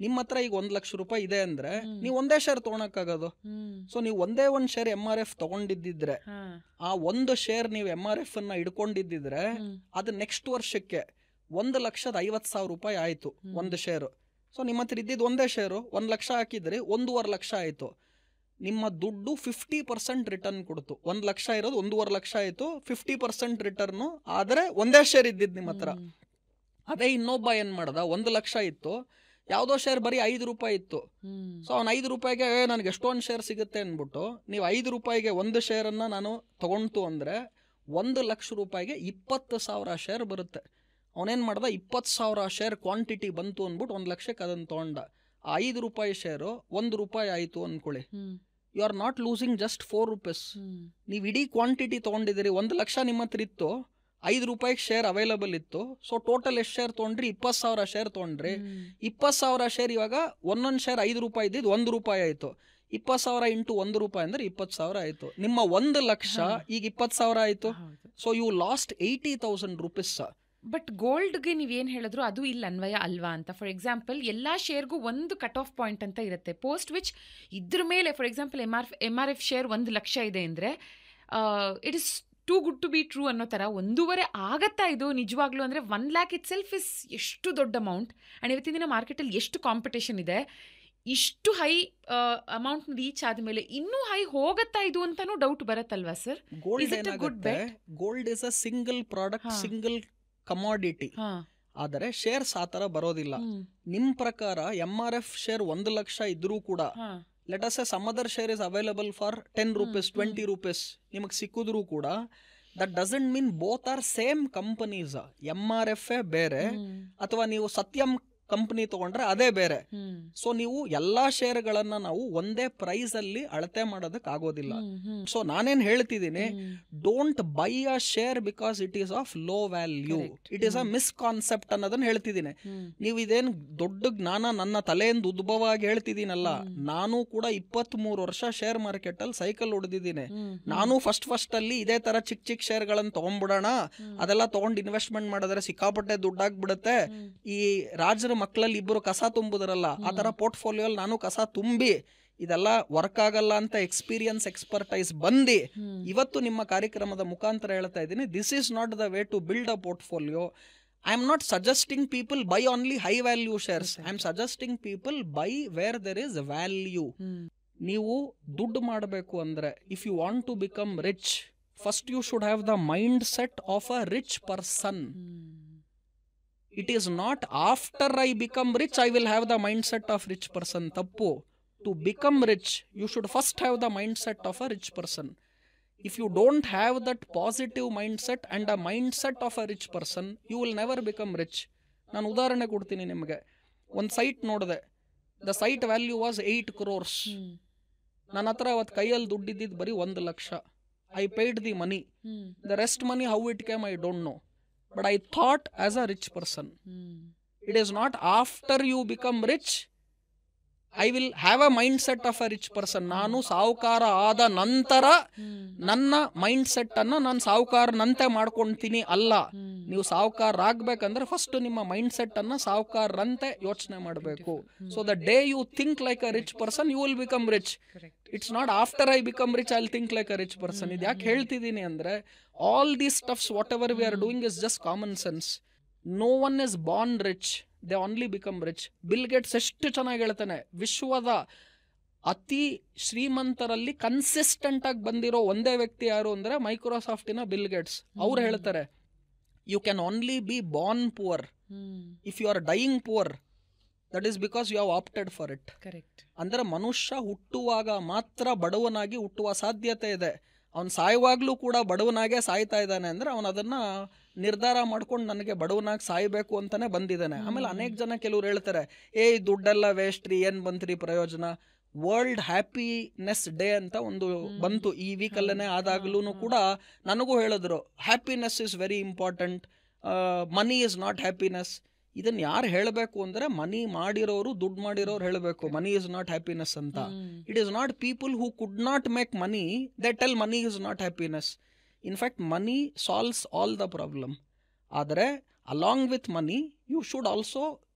ನಿಮ್ಮ ಹತ್ರ ಈಗ 1 ಲಕ್ಷ ರೂಪಾಯಿ ಇದೆ ಅಂದರೆ ನೀವು ಒಂದೇ ಶೇರ್ ತೊಗೊಳಕ್ಕಾಗೋದು. ಸೊ ನೀವು ಒಂದೇ ಒಂದು ಶೇರ್ MRF ತೊಗೊಂಡಿದ್ದಿದ್ರೆ, ಆ ಒಂದು ಶೇರ್ ನೀವು MRF ಅನ್ನ ಇಡ್ಕೊಂಡಿದ್ದಿದ್ರೆ ಅದು ನೆಕ್ಸ್ಟ್ ವರ್ಷಕ್ಕೆ 1,50,000 ರೂಪಾಯಿ ಆಯಿತು ಒಂದು ಶೇರು. ಸೊ ನಿಮ್ಮ ಹತ್ರ ಇದ್ದಿದ್ದು ಒಂದೇ ಶೇರು 1 ಲಕ್ಷ ಹಾಕಿದ್ರಿ, 1.5 ಲಕ್ಷ ಆಯಿತು. ನಿಮ್ಮ ದುಡ್ಡು 50% ರಿಟರ್ನ್ ಕೊಡ್ತು. 1 ಲಕ್ಷ ಇರೋದು 1.5 ಲಕ್ಷ ಆಯಿತು, 50% ರಿಟರ್ನು. ಆದರೆ ಒಂದೇ ಶೇರ್ ಇದ್ದಿದ್ದು ನಿಮ್ಮ ಹತ್ರ. ಅದೇ ಇನ್ನೊಬ್ಬ ಏನು ಮಾಡ್ದ, 1 ಲಕ್ಷ ಇತ್ತು, ಯಾವುದೋ ಶೇರ್ ಬರೀ 5 ರೂಪಾಯಿ ಇತ್ತು. ಸೊ ಅವ್ನು 5 ರೂಪಾಯಿಗೆ ನನಗೆ ಎಷ್ಟೊಂದು ಶೇರ್ ಸಿಗುತ್ತೆ ಅಂದ್ಬಿಟ್ಟು ನೀವು 5 ರೂಪಾಯಿಗೆ ಒಂದು ಶೇರನ್ನು ನಾನು ತೊಗೊಂತು ಅಂದರೆ 1 ಲಕ್ಷ ರೂಪಾಯಿಗೆ 20,000 ಶೇರ್ ಬರುತ್ತೆ. ಅವನೇನು ಮಾಡ್ದ, 20,000 ಶೇರ್ ಕ್ವಾಂಟಿಟಿ ಬಂತು ಅಂದ್ಬಿಟ್ಟು 1 ಲಕ್ಷಕ್ಕೆ ಅದನ್ನು ತೊಗೊಂಡ. 5 ರೂಪಾಯಿ ಶೇರು 1 ರೂಪಾಯಿ ಆಯಿತು ಅಂದ್ಕೊಳ್ಳಿ, you are not losing just 4 rupees. ನೀವು ಇಡೀ ಕ್ವಾಂಟಿಟಿ ತೊಗೊಂಡಿದ್ದೀರಿ, 1 ಲಕ್ಷ ನಿಮ್ಮ ಹತ್ರ ಇತ್ತು, 5 ರೂಪಾಯಿಗೆ ಶೇರ್ ಅವೈಲಬಲ್ ಇತ್ತು. ಸೊ ಟೋಟಲ್ ಎಷ್ಟು ಶೇರ್ ತೊಗೊಂಡ್ರಿ, 20,000 ಶೇರ್ ತೊಗೊಂಡ್ರಿ. 20,000 ಶೇರ್ ಇವಾಗ ಒಂದೊಂದು ಶೇರ್ 5 ರೂಪಾಯಿ ಇದ್ದಿದ್ದು 1 ರೂಪಾಯಿ ಆಯಿತು. 20,000 ಇಂಟು 1 ರೂಪಾಯಿ ಅಂದರೆ 20,000 ಆಯಿತು. ನಿಮ್ಮ 1 ಲಕ್ಷ ಈಗ 20,000 ಆಯಿತು. So you lost 80,000 rupees. But ಗೋಲ್ಡ್ಗೆ ನೀವೇನು ಹೇಳಿದ್ರು ಅದು ಇಲ್ಲಿ ಅನ್ವಯ ಅಲ್ವಾ ಅಂತ. ಫಾರ್ ಎಕ್ಸಾಂಪಲ್ ಎಲ್ಲ ಶೇರ್ಗೂ ಒಂದು ಕಟ್ ಆಫ್ ಪಾಯಿಂಟ್ ಅಂತ ಇರುತ್ತೆ, ಪೋಸ್ಟ್ ವಿಚ್ ಇದ್ರ ಮೇಲೆ for example MRF share 1 lakh ಇದೆ ಅಂದರೆ it is too good to be true ಅನ್ನೋ ಥರ 1.5 ಆಗತ್ತಾ ಇದು ನಿಜವಾಗ್ಲೂ ಅಂದರೆ 1 lakh ಇಟ್ ಸೆಲ್ಫ್ ಇಸ್ ಎಷ್ಟು ದೊಡ್ಡ ಅಮೌಂಟ್. ಆ್ಯಂಡ್ ಇವತ್ತಿನ ದಿನ ಮಾರ್ಕೆಟಲ್ಲಿ ಎಷ್ಟು ಕಾಂಪಿಟೇಷನ್ ಇದೆ, ಇಷ್ಟು ಹೈ ಅಮೌಂಟ್ ರೀಚ್ ಆದಮೇಲೆ ಇನ್ನೂ ಹೈ ಹೋಗತ್ತಾ ಇದು ಅಂತಾನೂ ಡೌಟ್ ಬರುತ್ತಲ್ವಾ sir? Gold is a single product, single commodity. ಆದರೆ ಶೇರ್ಸ್ ಆ ಥರ ಬರೋದಿಲ್ಲ. ನಿಮ್ಮ ಪ್ರಕಾರ MRF ಶೇರ್ 1 ಲಕ್ಷ ಇದ್ರೂ ಕೂಡ, let us say some other share is available for 10 rupees 20 rupees ನಿಮಗೆ ಸಿಕ್ಕಿದ್ರೂ ಕೂಡ, that doesn't mean both are same companies. MRF ಬೇರೆ ಅಥವಾ ನೀವು ಸತ್ಯಂ ಕಂಪನಿ ತಗೊಂಡ್ರೆ ಅದೇ ಬೇರೆ. ಸೊ ನೀವು ಎಲ್ಲಾ ಶೇರ್ಗಳನ್ನ ನಾವು ಒಂದೇ ಪ್ರೈಸ್ ಅಲ್ಲಿ ಅಳತೆ ಮಾಡೋದಕ್ಕೆ ಆಗೋದಿಲ್ಲ. ಸೊ ನಾನೇನ್ ಹೇಳ್ತಿದ್ದೀನಿ, don't buy a share because it is of low value, it is a misconception ಅನ್ನೋದನ್ನ ಹೇಳ್ತಿದ್ದೀನಿ. ನೀವು ಇದೇನು ದೊಡ್ಡ ಜ್ಞಾನ ನನ್ನ ತಲೆಯಿಂದ ಉದ್ಭವ ಆಗಿ ಹೇಳ್ತಿದ್ದೀನಲ್ಲ, ನಾನು ಕೂಡ 23 ವರ್ಷ ಶೇರ್ ಮಾರ್ಕೆಟ್ ಅಲ್ಲಿ ಸೈಕಲ್ ಹೊಡೆದಿದ್ದೀನಿ. ನಾನು ಫಸ್ಟ್ ಅಲ್ಲಿ ಇದೇ ತರ ಚಿಕ್ಕ ಶೇರ್ಗಳನ್ನ ತಗೊಂಡ್ಬಿಡೋಣ, ಅದೆಲ್ಲ ತಗೊಂಡು ಇನ್ವೆಸ್ಟ್ಮೆಂಟ್ ಮಾಡಿದ್ರೆ ಸಿಕ್ಕಾಪಟ್ಟೆ ದುಡ್ಡಾಗ್ಬಿಡುತ್ತೆ, ಈ ರಾಜರ ಮಕ್ಕಳಲ್ಲಿ ಇಬ್ಬರು ಕಸ ತುಂಬುದರಲ್ಲ ಆ ತರ ಪೋರ್ಟ್ಫೋಲಿಯೋ ನಾನು ಕಸ ತುಂಬಿ ಇದೆಲ್ಲ ವರ್ಕ್ ಆಗಲ್ಲ ಅಂತ ಎಕ್ಸ್ಪರ್ಟೈಸ್ ಬಂದು ಇವತ್ತು ನಿಮ್ಮ ಕಾರ್ಯಕ್ರಮದ ಮುಖಾಂತರ ಹೇಳ್ತಾ ಇದ್ದೀನಿ, this is not the way to build a portfolio. I am not suggesting people buy only high value shares, I am suggesting people buy where there is value. ನೀವು ದುಡ್ಡು ಮಾಡಬೇಕು ಅಂದ್ರೆ, if you want to become rich, first you should have the mindset of a rich person. It is not after I become rich I will have the mindset of rich person. Tappu. To become rich, you should first have the mindset of a rich person. If you don't have that positive mindset and a mindset of a rich person, you will never become rich. ನಾನು ಉದಾಹರಣೆ ಕೊಡ್ತೀನಿ ನಿಮಗೆ. ಒಂದು site ನೋಡಿದೆ, the site value was 8 crores. ನನ್ನ ಹತ್ರ ಅವತ್ತು ಕೈಯಲ್ಲಿ ದುಡ್ಡಿದ್ದಿದ್ದು ಬರೀ 1 lakh. I paid the money. The rest money how it came I don't know. But I thought as a rich person. It is not after you become rich I will have a mind set of a rich person. ನಾನು ಸಾಹುಕಾರ ಆದ ನಂತರ ನನ್ನ mind set ಅನ್ನ ನಾನು ಸಾಹುಕಾರನಂತೆ ಮಾಡ್ಕೊಂತೀನಿ ಅಲ್ಲ. ನೀವು ಸಾಹುಕಾರ ಆಗ್ಬೇಕಂದ್ರೆ ಫಸ್ಟ್ ನಿಮ್ಮ ಮೈಂಡ್ ಸೆಟ್ ಅನ್ನ ಸಾಹುಕಾರರಂತೆ ಯೋಚನೆ ಮಾಡಬೇಕು. So the day you think like a rich person you will become rich. It's not after I become rich I will think like a rich person. ಇದು ಯಾಕೆ ಹೇಳ್ತಿದ್ದೀನಿ ಅಂದ್ರೆ all these stuffs whatever we are doing is just common sense. No one is born rich, they only become rich. Bill Gates ಎಷ್ಟು ಚೆನ್ನಾಗಿ ಹೇಳ್ತಾನೆ, ವಿಶ್ವದ ಅತಿ ಶ್ರೀಮಂತರಲ್ಲಿ consistent ಆಗಿ ಬಂದಿರೋ ಒಂದೇ ವ್ಯಕ್ತಿ ಯಾರು ಅಂದ್ರೆ ಮೈಕ್ರೋಸಾಫ್ಟಿನ ಬಿಲ್ ಗೇಟ್ಸ್. ಅವ್ರು ಹೇಳ್ತಾರೆ you can only be born poor if you are dying poor. That is because you have opted for it. Correct. ಅಂದ್ರೆ ಮನುಷ್ಯ ಹುಟ್ಟುವಾಗ ಮಾತ್ರ ಬಡವನಾಗಿ ಹುಟ್ಟುವ ಸಾಧ್ಯತೆ ಇದೆ. ಅವ್ನು ಸಾಯುವಾಗ್ಲೂ ಕೂಡ ಬಡವನಾಗೆ ಸಾಯ್ತಾ ಇದ್ದಾನೆ ಅಂದ್ರೆ ಅವನು ಅದನ್ನ ನಿರ್ಧಾರ ಮಾಡ್ಕೊಂಡು ನನಗೆ ಬಡವನಾಗಿ ಸಾಯ್ಬೇಕು ಅಂತಾನೆ ಬಂದಿದ್ದಾನೆ. ಆಮೇಲೆ ಅನೇಕ ಜನ ಕೆಲವ್ರು ಹೇಳ್ತಾರೆ ದುಡ್ಡೆಲ್ಲ ವೇಸ್ಟ್ ರೀ, ಏನ್ ಬಂತ್ರಿ ಪ್ರಯೋಜನ. ವರ್ಲ್ಡ್ ಹ್ಯಾಪಿನೆಸ್ ಡೇ ಅಂತ ಒಂದು ಬಂತು ಈ ವೀಕಲ್ಲೇ. ಆದಾಗ್ಲೂ ಕೂಡ ನನಗೂ ಹೇಳಿದ್ರು happiness is very important, money is not happiness. ಇದನ್ನ ಯಾರು ಹೇಳಬೇಕು ಅಂದ್ರೆ ಮನಿ ಮಾಡಿರೋರು, ದುಡ್ಡು ಮಾಡಿರೋರು ಹೇಳಬೇಕು ಮನಿ ಇಸ್ ನಾಟ್ ಹ್ಯಾಪಿನೆಸ್ ಅಂತ. It is not people who could not make money they tell money is not happiness. In fact money solves all the problem. ಆದರೆ along with money you should also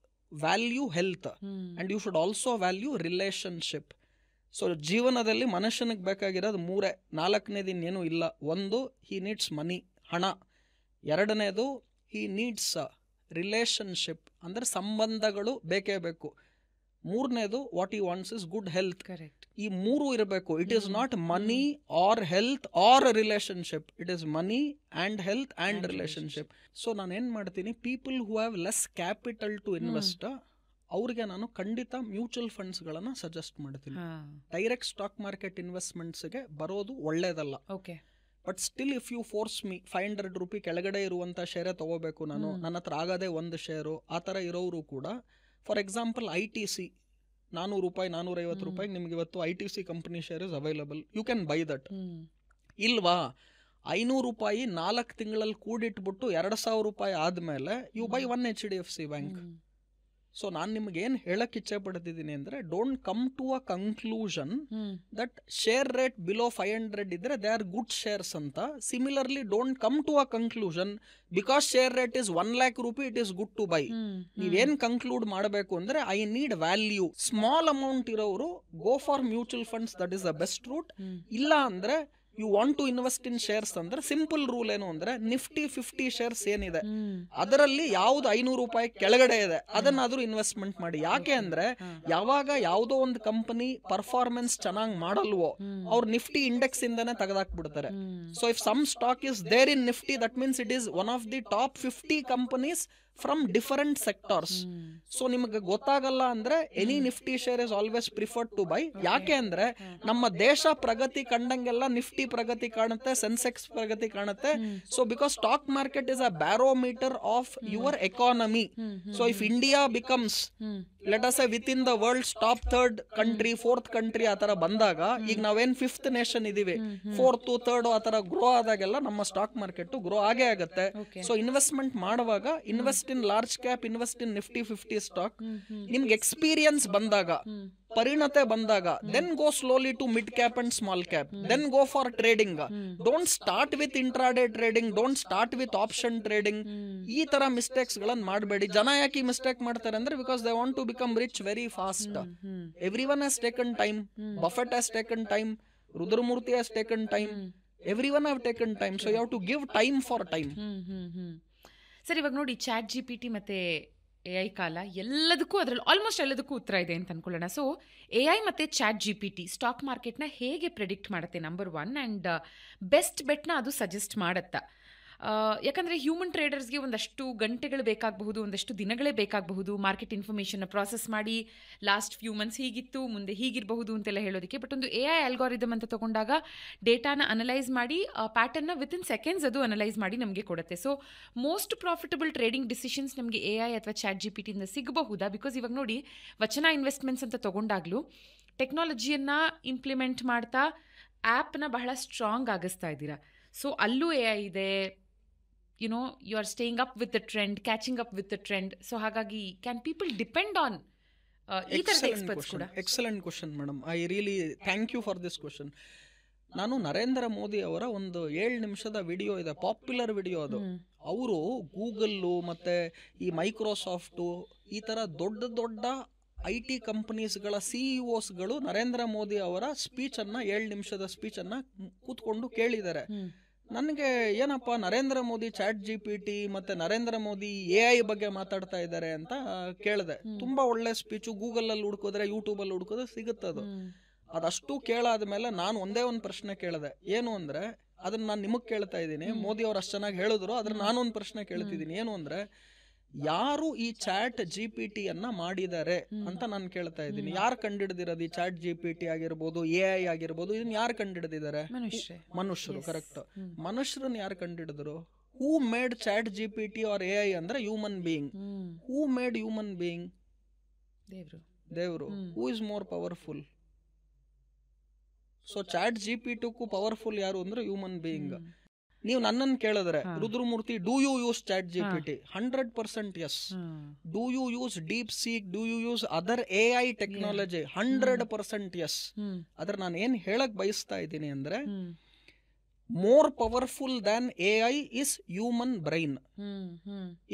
value health and you should also value relationship. So ಜೀವನದಲ್ಲಿ ಮನುಷ್ಯನಿಗೆ ಬೇಕಾಗಿರೋದು ಮೂರೇ, ನಾಲ್ಕನೇದು ಇನ್ನೇನು ಇಲ್ಲ. ಒಂದು, ಹಿ needs ಮನಿ, ಹಣ. ಎರಡನೇದು, ಹಿ ನೀಡ್ಸ್ ರಿಲೇಶನ್ಶಿಪ್ ಅಂದ್ರೆ ಸಂಬಂಧಗಳು ಬೇಕೇ ಬೇಕು. ಮೂರನೇದು, what he wants is good health. Correct. ಈ ಮೂರು ಇರಬೇಕು. It is not money or health or relationship, it is money and health and relationship. So ನಾನು ಏನ್ ಮಾಡ್ತೀನಿ, people who have less capital to invest ಅವ್ರಿಗೆ ನಾನು ಖಂಡಿತ ಮ್ಯೂಚುವಲ್ ಫಂಡ್ಸ್ ಗಳನ್ನ ಸಜೆಸ್ಟ್ ಮಾಡ್ತೀನಿ. ಡೈರೆಕ್ಟ್ ಸ್ಟಾಕ್ ಮಾರ್ಕೆಟ್ ಇನ್ವೆಸ್ಟ್ಮೆಂಟ್ಸ್ಗೆ ಬರೋದು ಒಳ್ಳೇದಲ್ಲ. Okay. But still if you force me 500 ರೂಪಾಯಿ ಕೆಳಗಡೆ ಇರುವಂತ ಶೇರೇ ತಗೋಬೇಕು ನಾನು, ನನ್ನ ಹತ್ರ ಆಗದೆ ಒಂದು ಶೇರು, ಆ ಥರ ಇರೋರು ಕೂಡ ಫಾರ್ ಎಕ್ಸಾಂಪಲ್ ITC 400 ರೂಪಾಯಿ 450 ರೂಪಾಯಿ ನಿಮ್ಗೆ ಇವತ್ತು ITC company share is available, you can buy that. ಇಲ್ವಾ 500 ರೂಪಾಯಿ 4 ತಿಂಗಳಲ್ಲಿ ಕೂಡಿಟ್ಬಿಟ್ಟು 2000 ರೂಪಾಯಿ ಆದ್ಮೇಲೆ you buy 1 HDFC bank. So ನಾನು ನಿಮ್ಗೆ ಏನ್ ಹೇಳಕ್ ಇಚ್ಛೆ ಪಡ್ತಿದ್ದೀನಿ ಅಂದ್ರೆ don't come to a conclusion that share rate below 500 ಇದ್ರೆ ದೇ ಆರ್ ಗುಡ್ ಶೇರ್ಸ್ ಅಂತ. Similarly don't come to a conclusion because share rate is 1 lakh rupee it is good to buy. ನೀವೇನ್ ಕನ್ಕ್ಲೂಡ್ ಮಾಡಬೇಕು ಅಂದ್ರೆ I need value. Small amount ಇರೋರು go for mutual funds, that is the best route. ಇಲ್ಲ ಅಂದ್ರೆ you want to invest in shares ಅಂದ್ರೆ simple rule ಏನು ಅಂದ್ರೆ Nifty 50 shares ಏನಿದೆ ಅದರಲ್ಲಿ ಯಾವ್ದು 500 ರೂಪಾಯಿ ಕೆಳಗಡೆ ಇದೆ ಅದನ್ನಾದ್ರೂ ಇನ್ವೆಸ್ಟ್ಮೆಂಟ್ ಮಾಡಿ. ಯಾಕೆ ಅಂದ್ರೆ ಯಾವಾಗ ಯಾವುದೋ ಒಂದು ಕಂಪನಿ ಪರ್ಫಾರ್ಮೆನ್ಸ್ ಚೆನ್ನಾಗಿ ಮಾಡಲ್ವೋ ಅವ್ರು ನಿಫ್ಟಿ ಇಂಡೆಕ್ಸ್ ಇಂದಾನೆ ತೆಗೆದಾಕ್ಬಿಡ್ತಾರೆ. So if some stock is there in Nifty that means it is one of the top 50 companies from different sectors. So ನಿಮಗೆ ಗೊತ್ತಾಗಲ್ಲ ಅಂದ್ರೆ any Nifty share is always preferred to buy. ಯಾಕೆ ಅಂದ್ರೆ ನಮ್ಮ ದೇಶ ಪ್ರಗತಿ ಕಂಡಂಗೆಲ್ಲ ನಿಫ್ಟಿ ಪ್ರಗತಿ ಕಾಣುತ್ತೆ, ಸೆನ್ಸೆಕ್ಸ್ ಪ್ರಗತಿ ಕಾಣುತ್ತೆ. So because stock market is a barometer of your economy. So if India becomes let us say with in the world top 3rd country 4th country ಆತರ ಬಂದಾಗ, ಈಗ ನಾವೇನ್ 5th ನೇಷನ್ ಇದೀವಿ, 4th 3rd ಆತರ grow ಆದಾಗೆಲ್ಲ ನಮ್ಮ stock market grow ಆಗೇ ಆಗುತ್ತೆ. ಸೊ ಇನ್ವೆಸ್ಟ್ಮೆಂಟ್ ಮಾಡುವಾಗ invest in large cap, invest in Nifty 50 stock. ನಿಮ್ಗೆ ಎಕ್ಸ್ಪೀರಿಯನ್ಸ್ ಬಂದಾಗ, ಪರಿಣತೆ ಬಂದಾಗ then go slowly to mid cap and small cap, then go for trading. Don't start with intraday trading, don't start with option trading. ಈ ತರ mistakes ಗಳನ್ನ ಮಾಡಬೇಡಿ. ಜನ ಯಾಕೆ ಈ ಮಿಸ್ಟೇಕ್ ಮಾಡ್ತಾರೆ ಅಂದ್ರೆ because they want to become rich very fast. Everyone has taken time. Buffett has taken time, Rudramurthy has taken time, everyone have taken time. So you have to give time for time. Sir, ಇವಾಗ ನೋಡಿ ChatGPT ಮತ್ತೆ AI ಕಾಲ, ಎಲ್ಲದಕ್ಕೂ ಅದರಲ್ಲಿ almost ಎಲ್ಲದಕ್ಕೂ ಉತ್ತರ ಇದೆ ಅಂತ ಅನ್ಕೊಳ್ಳೋಣ. ಸೊ AI ಮತ್ತು ChatGPT ಸ್ಟಾಕ್ ಮಾರ್ಕೆಟ್ನ ಹೇಗೆ ಪ್ರೆಡಿಕ್ಟ್ ಮಾಡುತ್ತೆ ನಂಬರ್ 1, ಆ್ಯಂಡ್ ಬೆಸ್ಟ್ ಬೆಟ್ನ ಅದು ಸಜೆಸ್ಟ್ ಮಾಡುತ್ತಾ? ಯಾಕಂದರೆ ಹ್ಯೂಮನ್ ಟ್ರೇಡರ್ಸ್ಗೆ ಒಂದಷ್ಟು ಗಂಟೆಗಳು ಬೇಕಾಗಬಹುದು, ಒಂದಷ್ಟು ದಿನಗಳೇ ಬೇಕಾಗಬಹುದು ಮಾರ್ಕೆಟ್ ಇನ್ಫಾರ್ಮೇಷನ್ನ ಪ್ರಾಸೆಸ್ ಮಾಡಿ ಲಾಸ್ಟ್ ಫ್ಯೂ ಮಂತ್ಸ್ ಹೀಗಿತ್ತು, ಮುಂದೆ ಹೀಗಿರಬಹುದು ಅಂತೆಲ್ಲ ಹೇಳೋದಕ್ಕೆ. ಬಟ್ ಒಂದು AI ಆಲ್ಗಾರಿದಮ್ ಅಂತ ತಗೊಂಡಾಗ ಡೇಟಾನ ಅನಲೈಸ್ ಮಾಡಿ ಪ್ಯಾಟರ್ನ್ನ ವಿತಿನ್ ಸೆಕೆಂಡ್ಸ್ ಅದು ಅನಲೈಸ್ ಮಾಡಿ ನಮಗೆ ಕೊಡುತ್ತೆ. So most profitable trading decisions ನಮಗೆ AI ಅಥವಾ ChatGPTಯಿಂದ ಸಿಗಬಹುದಾ? ಬಿಕಾಸ್ ಇವಾಗ ನೋಡಿ, ವಚನ ಇನ್ವೆಸ್ಟ್ಮೆಂಟ್ಸ್ ಅಂತ ತಗೊಂಡಾಗಲೂ ಟೆಕ್ನಾಲಜಿಯನ್ನು ಇಂಪ್ಲಿಮೆಂಟ್ ಮಾಡ್ತಾ ಆ್ಯಪ್ನ ಬಹಳ ಸ್ಟ್ರಾಂಗ್ ಆಗಿಸ್ತಾ ಇದ್ದೀರಾ. ಸೊ ಅಲ್ಲೂ AI ಇದೆ, you are staying up with the trend, catching up with the trend. So ಹಾಗಾಗಿ ಕ್ಯಾನ್ ಪೀಪಲ್ ಡಿಪೆಂಡ್ ಆನ್ ಈ ತರದ ಎಕ್ಸ್ಪರ್ಟ್ಸ್ ಕೂಡ. Excellent question madam. I really thank you for this question. ನಾನು ನರೇಂದ್ರ ಮೋದಿ ಅವರ ಒಂದು 7 ನಿಮಿಷದ ವಿಡಿಯೋ ಇದೆ, ಪಾಪ್ಯುಲರ್ ವಿಡಿಯೋ ಅದು. ಅವರು ಗೂಗಲ್ಲು ಮತ್ತೆ ಈ ಮೈಕ್ರೋಸಾಫ್ಟು ಈ ತರ ದೊಡ್ಡ ದೊಡ್ಡ IT ಕಂಪನೀಸ್ಗಳ CEOಸ್ಗಳು ನರೇಂದ್ರ ಮೋದಿ ಅವರ ಸ್ಪೀಚ್ ಅನ್ನ 7 ನಿಮಿಷದ ಸ್ಪೀಚ್ ಅನ್ನ ಕೂತ್ಕೊಂಡು ಕೇಳಿದ್ದಾರೆ. ನನಗೆ ಏನಪ್ಪ ನರೇಂದ್ರ ಮೋದಿ ChatGPT ಮತ್ತೆ ನರೇಂದ್ರ ಮೋದಿ AI ಬಗ್ಗೆ ಮಾತಾಡ್ತಾ ಇದ್ದಾರೆ ಅಂತ ಕೇಳಿದೆ. ತುಂಬಾ ಒಳ್ಳೆ ಸ್ಪೀಚು, ಗೂಗಲ್ ಅಲ್ಲಿ ಹುಡ್ಕೋದ್ರೆ ಯೂಟ್ಯೂಬ್ ಅಲ್ಲಿ ಹುಡ್ಕೋದ್ರೆ ಸಿಗುತ್ತದು. ಅದಷ್ಟು ಕೇಳಾದ್ಮೇಲೆ ನಾನು ಒಂದೇ ಒಂದು ಪ್ರಶ್ನೆ ಕೇಳಿದೆ. ಏನು ಅಂದ್ರೆ, ಅದನ್ನ ನಾನು ನಿಮಗ್ ಕೇಳ್ತಾ ಇದ್ದೀನಿ, ಮೋದಿ ಅವ್ರು ಅಷ್ಟು ಚೆನ್ನಾಗಿ ಹೇಳಿದ್ರು, ಆದ್ರೆ ನಾನೊಂದು ಪ್ರಶ್ನೆ ಕೇಳ್ತಿದ್ದೀನಿ. ಏನು ಅಂದ್ರೆ, ಯಾರು ಈ ChatGPT ಅನ್ನ ಮಾಡಿದ್ದಾರೆ ಅಂತ ನಾನು ಕೇಳ್ತಾ ಇದ್ದೀನಿ. ಯಾರು ಕಂಡಿಡ್ದಿರೋದು ಈ ChatGPT ಆಗಿರ್ಬೋದು, AI ಆಗಿರ್ಬೋದು, ಇದನ್ನ ಯಾರು ಕಂಡಿಡ್ದಿದ್ದಾರೆ? ಮನುಷ್ಯರು. ಕರೆಕ್ಟ್. ಮನುಷ್ಯರನ್ನ ಯಾರು ಕಂಡಿಡಿದ್ರು? Who made ChatGPT or AI ಅಂದ್ರೆ human being. Who made human being? ದೇವ್ರು. Who is more powerful? So ChatGPT powerful ಯಾರು ಅಂದ್ರೆ ಹ್ಯೂಮನ್ ಬೀಯಿಂಗ್. ನೀವು ನನ್ನನ್ನು ಕೇಳಿದ್ರೆ, Rudramurthy, do you use ChatGPT? 100% yes. Do you use DeepSeek? Do you use other AI technology? 100% yes. ಆದ್ರೆ ನಾನು ಏನ್ ಹೇಳಕ್ ಬಯಸ್ತಾ ಇದ್ದೀನಿ ಅಂದ್ರೆ, more powerful than AI is human brain.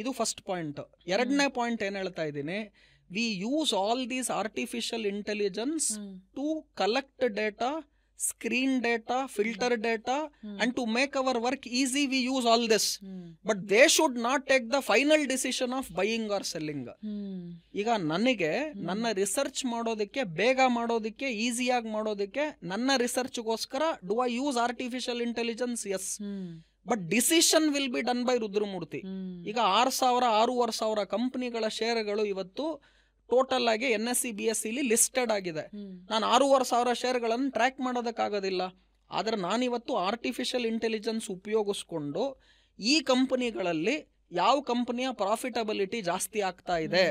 ಇದು ಫಸ್ಟ್ ಪಾಯಿಂಟ್. ಎರಡನೇ ಪಾಯಿಂಟ್ ಏನ್ ಹೇಳ್ತಾ ಇದ್ದೀನಿ, we use all these artificial intelligence to collect data, screen data, filter data, and to make our work easy we use all this. But they should not take the final decision of buying or selling. ಈಗ ನನಗೆ ನನ್ನ research ಮಾಡೋದಕ್ಕೆ, ಬೇಗ ಮಾಡೋದಕ್ಕೆ, ಈಸಿಯಾಗಿ ಮಾಡೋದಕ್ಕೆ, ನನ್ನ ರಿಸರ್ಚ್ಗೋಸ್ಕರ do I use artificial intelligence? Yes. But decision will be done by Rudramurthy. ಈಗ 6,000 ಕಂಪನಿಗಳ ಶೇರ್ಗಳು ಇವತ್ತು ಟೋಟಲ್ ಆಗಿ NSE BSE ಲಿಸ್ಟೆಡ್ ಆಗಿದೆ. ನಾನು 6,500 ಶೇರ್ಗಳನ್ನು ಟ್ರ್ಯಾಕ್ ಮಾಡೋದಕ್ಕಾಗೋದಿಲ್ಲ. ಆದ್ರೆ ನಾನಿವತ್ತು ಆರ್ಟಿಫಿಷಿಯಲ್ ಇಂಟೆಲಿಜೆನ್ಸ್ ಉಪಯೋಗಿಸ್ಕೊಂಡು ಈ ಕಂಪನಿಗಳಲ್ಲಿ ಯಾವ ಕಂಪನಿಯ ಪ್ರಾಫಿಟಬಿಲಿಟಿ ಜಾಸ್ತಿ ಆಗ್ತಾ ಇದೆ,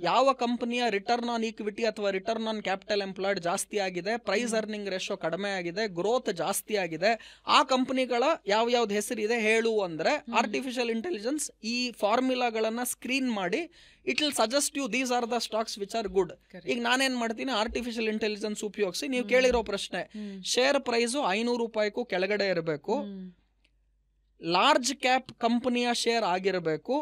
ಯಾವ ಕಂಪನಿಯ ರಿಟರ್ನ್ ಆನ್ ಈಕ್ವಿಟಿ ಅಥವಾ ರಿಟರ್ನ್ ಆನ್ ಕ್ಯಾಪಿಟಲ್ ಎಂಪ್ಲಾಯ್ಡ್ ಜಾಸ್ತಿ ಆಗಿದೆ, ಪ್ರೈಸ್ ಅರ್ನಿಂಗ್ ರೇಷೋ ಕಡಿಮೆ ಆಗಿದೆ, ಗ್ರೋತ್ ಜಾಸ್ತಿ ಆಗಿದೆ, ಆ ಕಂಪನಿಗಳ ಯಾವ್ಯಾವ್ದು ಹೆಸರಿದೆ ಹೇಳು ಅಂದ್ರೆ ಆರ್ಟಿಫಿಷಿಯಲ್ ಇಂಟೆಲಿಜೆನ್ಸ್ ಈ ಫಾರ್ಮುಲಾಗಳನ್ನ ಸ್ಕ್ರೀನ್ ಮಾಡಿ it will suggest you these are the stocks which are good. ಈಗ ನಾನೇನ್ ಮಾಡ್ತೀನಿ, ಆರ್ಟಿಫಿಷಿಯಲ್ ಇಂಟೆಲಿಜೆನ್ಸ್ ಉಪಯೋಗಿಸಿ ನೀವು ಕೇಳಿರೋ ಪ್ರಶ್ನೆ, ಶೇರ್ ಪ್ರೈಸು 500 ರೂಪಾಯಿಗೂ ಕೆಳಗಡೆ ಇರಬೇಕು, ಲಾರ್ಜ್ ಕ್ಯಾಪ್ ಕಂಪನಿಯ ಶೇರ್ ಆಗಿರಬೇಕು,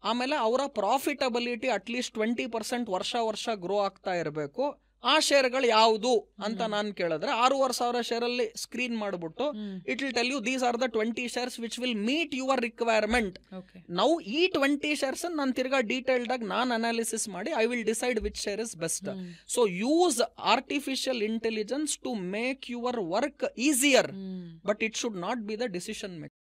ಆಮೇಲೆ ಅವರ ಪ್ರಾಫಿಟಬಿಲಿಟಿ ಅಟ್ಲೀಸ್ಟ್ 20% ವರ್ಷ ಗ್ರೋ ಆಗ್ತಾ ಇರಬೇಕು. ಆ ಶೇರ್ಗಳು ಯಾವುದು ಅಂತ ನಾನು ಕೇಳಿದ್ರೆ 6,500 ಶೇರಲ್ಲಿ ಸ್ಕ್ರೀನ್ ಮಾಡಿಬಿಟ್ಟು it will tell you these are the 20 shares which will meet your requirement. ನಾವು ಈ 20 shares ನಾನು ತಿರ್ಗಾ ಡೀಟೇಲ್ಡ್ ಆಗಿ ನಾನು ಅನಾಲಿಸಿಸ್ ಮಾಡಿ I will decide which share is best. So use artificial intelligence to make your work easier, but it should not be the decision make.